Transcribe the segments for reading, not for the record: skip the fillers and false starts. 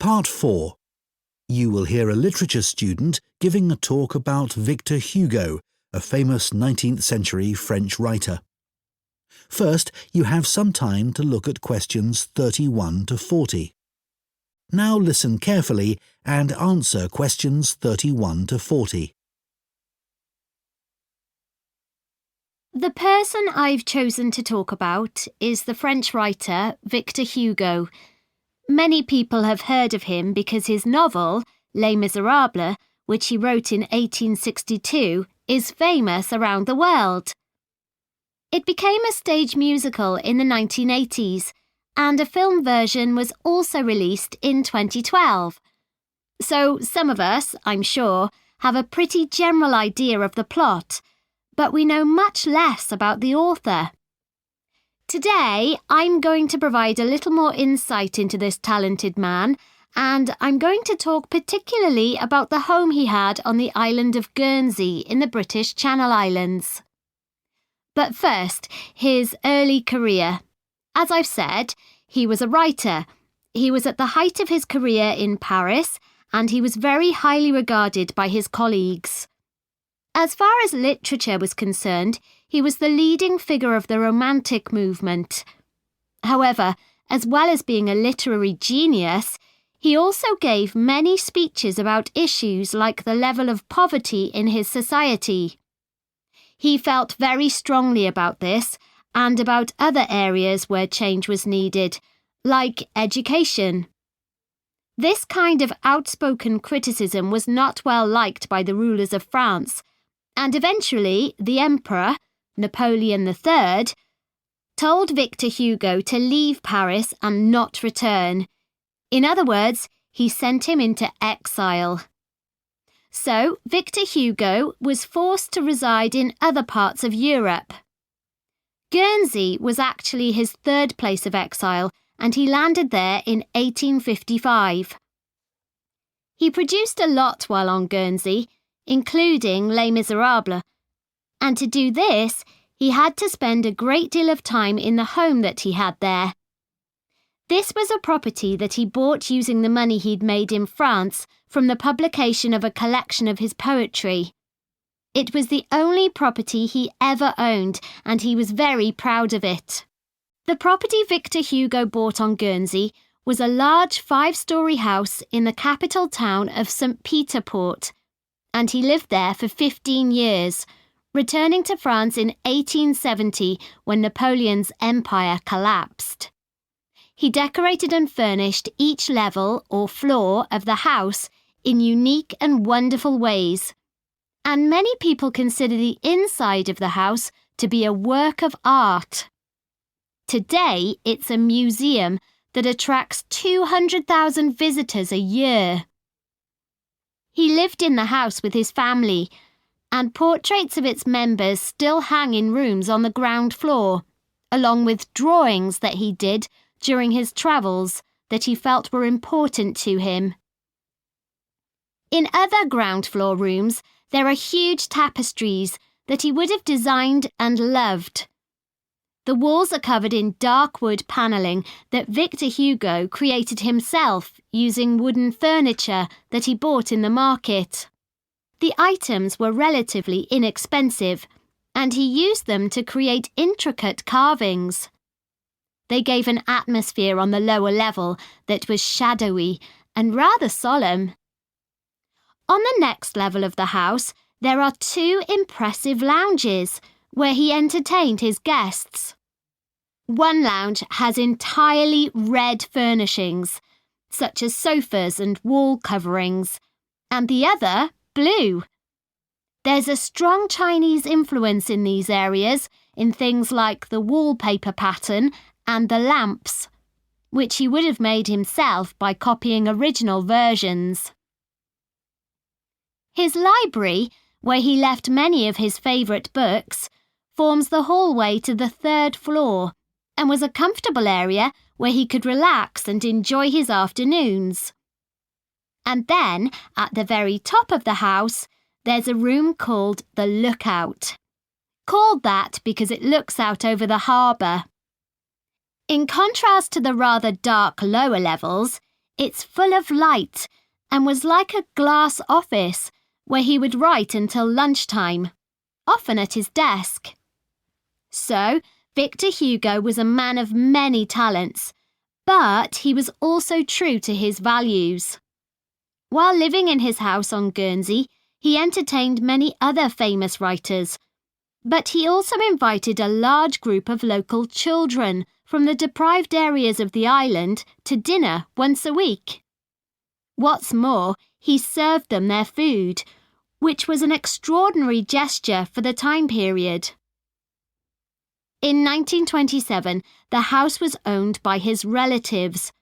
Part 4. You will hear a literature student giving a talk about Victor Hugo, a famous 19th century French writer. First, you have some time to look at questions 31 to 40. Now listen carefully and answer questions 31 to 40. The person I've chosen to talk about is the French writer Victor Hugo. Many people have heard of him because his novel, Les Miserables, which he wrote in 1862, is famous around the world. It became a stage musical in the 1980s, and a film version was also released in 2012. So some of us, I'm sure, have a pretty general idea of the plot, but we know much less about the author. Today, I'm going to provide a little more insight into this talented man, and I'm going to talk particularly about the home he had on the island of Guernsey in the British Channel Islands. But first, his early career. As I've said, he was a writer. He was at the height of his career in Paris, and he was very highly regarded by his colleagues. As far as literature was concerned, he was the leading figure of the Romantic movement. However, as well as being a literary genius, he also gave many speeches about issues like the level of poverty in his society. He felt very strongly about this and about other areas where change was needed, like education. This kind of outspoken criticism was not well liked by the rulers of France, and eventually the Emperor, Napoleon III, told Victor Hugo to leave Paris and not return. In other words, he sent him into exile. So, Victor Hugo was forced to reside in other parts of Europe. Guernsey was actually his third place of exile, and he landed there in 1855. He produced a lot while on Guernsey, including Les Miserables, and to do this, he had to spend a great deal of time in the home that he had there. This was a property that he bought using the money he'd made in France from the publication of a collection of his poetry. It was the only property he ever owned, and he was very proud of it. The property Victor Hugo bought on Guernsey was a large 5-storey house in the capital town of St. Peter Port, and he lived there for 15 years, returning to France in 1870 when Napoleon's empire collapsed. He decorated and furnished each level or floor of the house in unique and wonderful ways, and many people consider the inside of the house to be a work of art. Today, it's a museum that attracts 200,000 visitors a year. He lived in the house with his family, and portraits of its members still hang in rooms on the ground floor, along with drawings that he did during his travels that he felt were important to him. In other ground floor rooms, there are huge tapestries that he would have designed and loved. The walls are covered in dark wood panelling that Victor Hugo created himself using wooden furniture that he bought in the market. The items were relatively inexpensive, and he used them to create intricate carvings. They gave an atmosphere on the lower level that was shadowy and rather solemn. On the next level of the house, there are 2 impressive lounges where he entertained his guests. One lounge has entirely red furnishings, such as sofas and wall coverings, and the other blue. There's a strong Chinese influence in these areas in things like the wallpaper pattern and the lamps, which he would have made himself by copying original versions. His library, where he left many of his favourite books, forms the hallway to the 3rd floor and was a comfortable area where he could relax and enjoy his afternoons. And then, at the very top of the house, there's a room called the Lookout. Called that because it looks out over the harbour. In contrast to the rather dark lower levels, It's full of light and was like a glass office where he would write until lunchtime, often at his desk. So, Victor Hugo was a man of many talents, but he was also true to his values. While living in his house on Guernsey, he entertained many other famous writers, but he also invited a large group of local children from the deprived areas of the island to dinner once a week. What's more, he served them their food, which was an extraordinary gesture for the time period. In 1927, the house was owned by his relatives,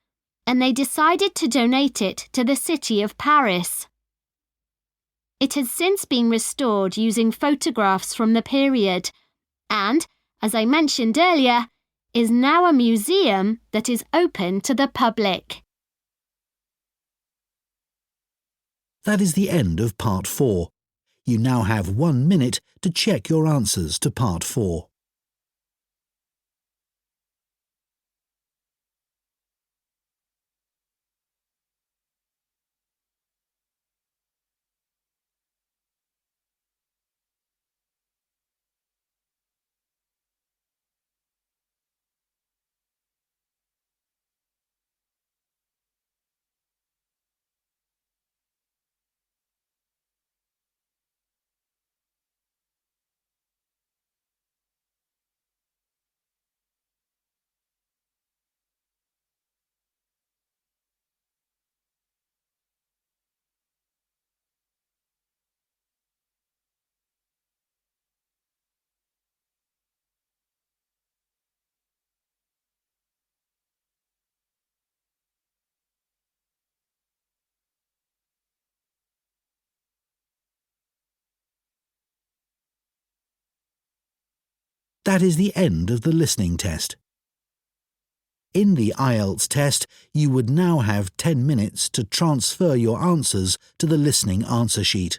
and they decided to donate it to the city of Paris. It has since been restored using photographs from the period and, as I mentioned earlier, is now a museum that is open to the public. That is the end of Part 4. You now have 1 minute to check your answers to Part 4. That is the end of the listening test. In the IELTS test, you would now have 10 minutes to transfer your answers to the listening answer sheet.